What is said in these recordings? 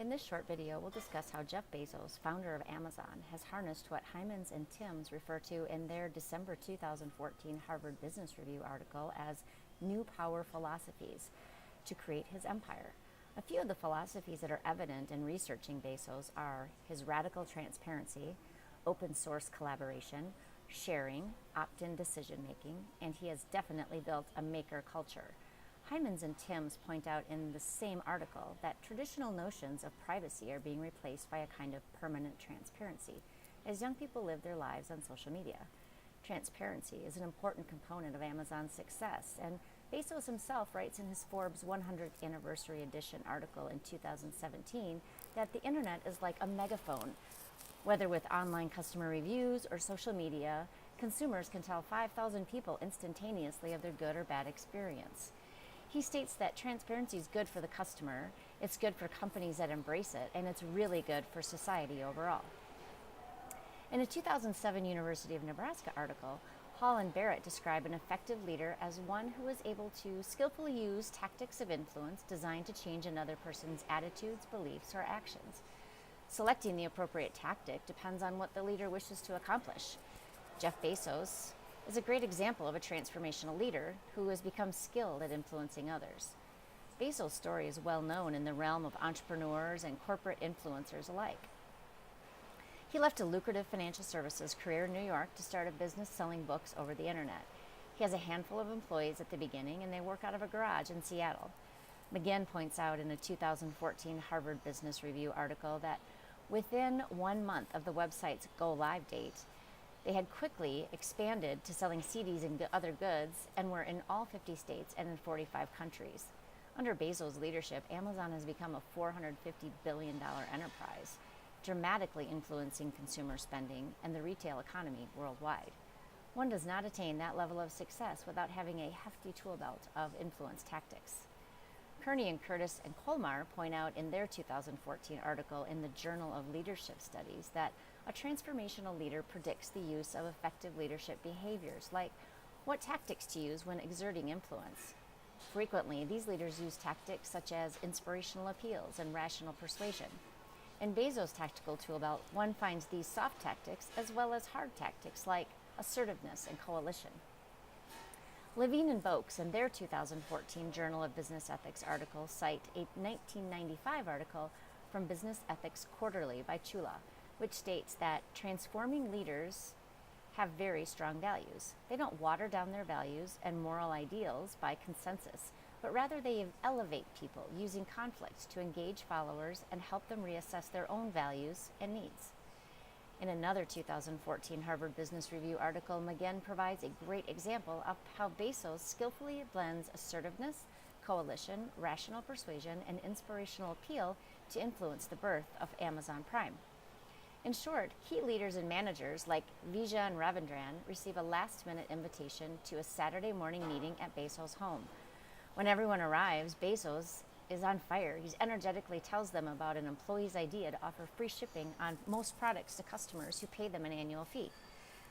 In this short video, we'll discuss how Jeff Bezos, founder of Amazon, has harnessed what Hymans and Tims refer to in their December 2014 Harvard Business Review article as new power philosophies to create his empire. A few of the philosophies that are evident in researching Bezos are his radical transparency, open source collaboration, sharing, opt-in decision-making, and he has definitely built a maker culture. Hymans and Tims point out in the same article that traditional notions of privacy are being replaced by a kind of permanent transparency as young people live their lives on social media. Transparency is an important component of Amazon's success, and Bezos himself writes in his Forbes 100th Anniversary Edition article in 2017 that the internet is like a megaphone. Whether with online customer reviews or social media, consumers can tell 5,000 people instantaneously of their good or bad experience. He states that transparency is good for the customer, it's good for companies that embrace it, and it's really good for society overall. In a 2007 University of Nebraska article, Hall and Barrett describe an effective leader as one who is able to skillfully use tactics of influence designed to change another person's attitudes, beliefs, or actions. Selecting the appropriate tactic depends on what the leader wishes to accomplish. Jeff Bezos is a great example of a transformational leader who has become skilled at influencing others. Bezos' story is well known in the realm of entrepreneurs and corporate influencers alike. He left a lucrative financial services career in New York to start a business selling books over the internet. He has a handful of employees at the beginning, and they work out of a garage in Seattle. McGinn points out in a 2014 Harvard Business Review article that within 1 month of the website's go-live date, they had quickly expanded to selling CDs and other goods and were in all 50 states and in 45 countries. Under Bezos' leadership, Amazon has become a $450 billion enterprise, dramatically influencing consumer spending and the retail economy worldwide. One does not attain that level of success without having a hefty tool belt of influence tactics. Kearney and Curtis and Colmar point out in their 2014 article in the Journal of Leadership Studies that a transformational leader predicts the use of effective leadership behaviors, like what tactics to use when exerting influence. Frequently, these leaders use tactics such as inspirational appeals and rational persuasion. In Bezos' tactical tool belt, one finds these soft tactics as well as hard tactics like assertiveness and coalition. Levine and Boakes, in their 2014 Journal of Business Ethics article, cite a 1995 article from Business Ethics Quarterly by Chula, which states that transforming leaders have very strong values. They don't water down their values and moral ideals by consensus, but rather they elevate people using conflict to engage followers and help them reassess their own values and needs. In another 2014 Harvard Business Review article, McGinn provides a great example of how Bezos skillfully blends assertiveness, coalition, rational persuasion, and inspirational appeal to influence the birth of Amazon Prime. In short, key leaders and managers like Vijay and Ravindran receive a last-minute invitation to a Saturday morning meeting at Bezos' home. When everyone arrives, Bezos is on fire. He energetically tells them about an employee's idea to offer free shipping on most products to customers who pay them an annual fee.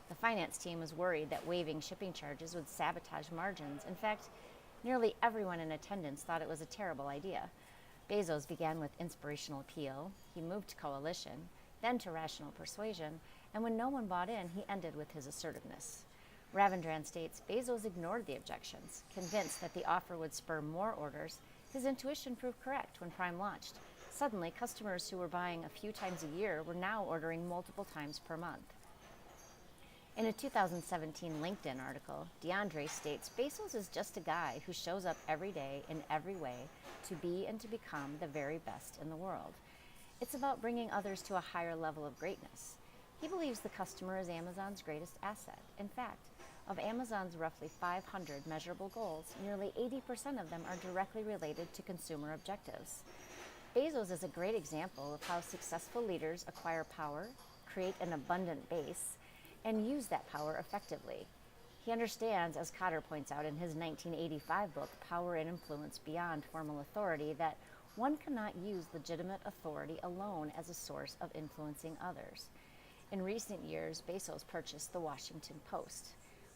The finance team was worried that waiving shipping charges would sabotage margins. In fact, nearly everyone in attendance thought it was a terrible idea. Bezos began with inspirational appeal. He moved to coalition, then to rational persuasion, and when no one bought in, he ended with his assertiveness. Ravindran states Bezos ignored the objections. Convinced that the offer would spur more orders, his intuition proved correct when Prime launched. Suddenly, customers who were buying a few times a year were now ordering multiple times per month. In a 2017 LinkedIn article, DeAndre states Bezos is just a guy who shows up every day in every way to be and to become the very best in the world. It's about bringing others to a higher level of greatness. He believes the customer is Amazon's greatest asset. In fact, of Amazon's roughly 500 measurable goals, nearly 80% of them are directly related to consumer objectives. Bezos is a great example of how successful leaders acquire power, create an abundant base, and use that power effectively. He understands, as Cotter points out in his 1985 book, Power and Influence Beyond Formal Authority, that one cannot use legitimate authority alone as a source of influencing others. In recent years, Bezos purchased the Washington Post.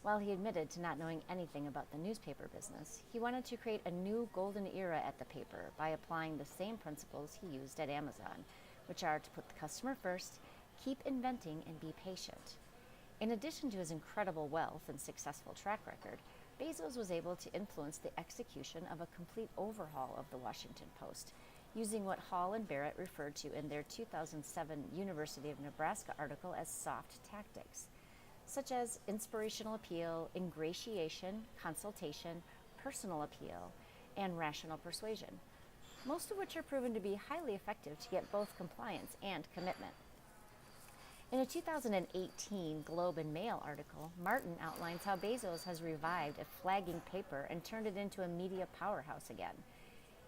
While he admitted to not knowing anything about the newspaper business, he wanted to create a new golden era at the paper by applying the same principles he used at Amazon, which are to put the customer first, keep inventing, and be patient. In addition to his incredible wealth and successful track record, Bezos was able to influence the execution of a complete overhaul of the Washington Post, using what Hall and Barrett referred to in their 2007 University of Nebraska article as soft tactics, such as inspirational appeal, ingratiation, consultation, personal appeal, and rational persuasion, most of which are proven to be highly effective to get both compliance and commitment. In a 2018 Globe and Mail article, Martin outlines how Bezos has revived a flagging paper and turned it into a media powerhouse again.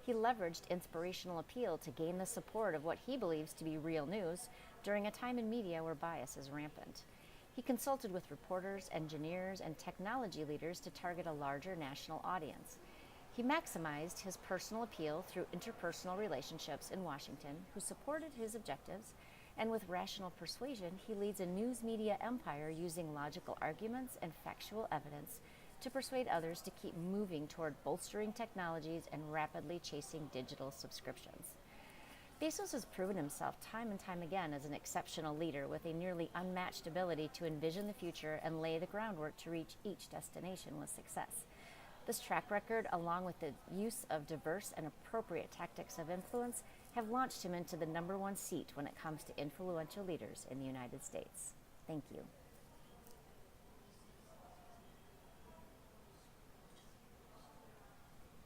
He leveraged inspirational appeal to gain the support of what he believes to be real news during a time in media where bias is rampant. He consulted with reporters, engineers, and technology leaders to target a larger national audience. He maximized his personal appeal through interpersonal relationships in Washington who supported his objectives, and with rational persuasion, he leads a news media empire using logical arguments and factual evidence to persuade others to keep moving toward bolstering technologies and rapidly chasing digital subscriptions. Bezos has proven himself time and time again as an exceptional leader with a nearly unmatched ability to envision the future and lay the groundwork to reach each destination with success. This track record, along with the use of diverse and appropriate tactics of influence, have launched him into the #1 seat when it comes to influential leaders in the United States. Thank you.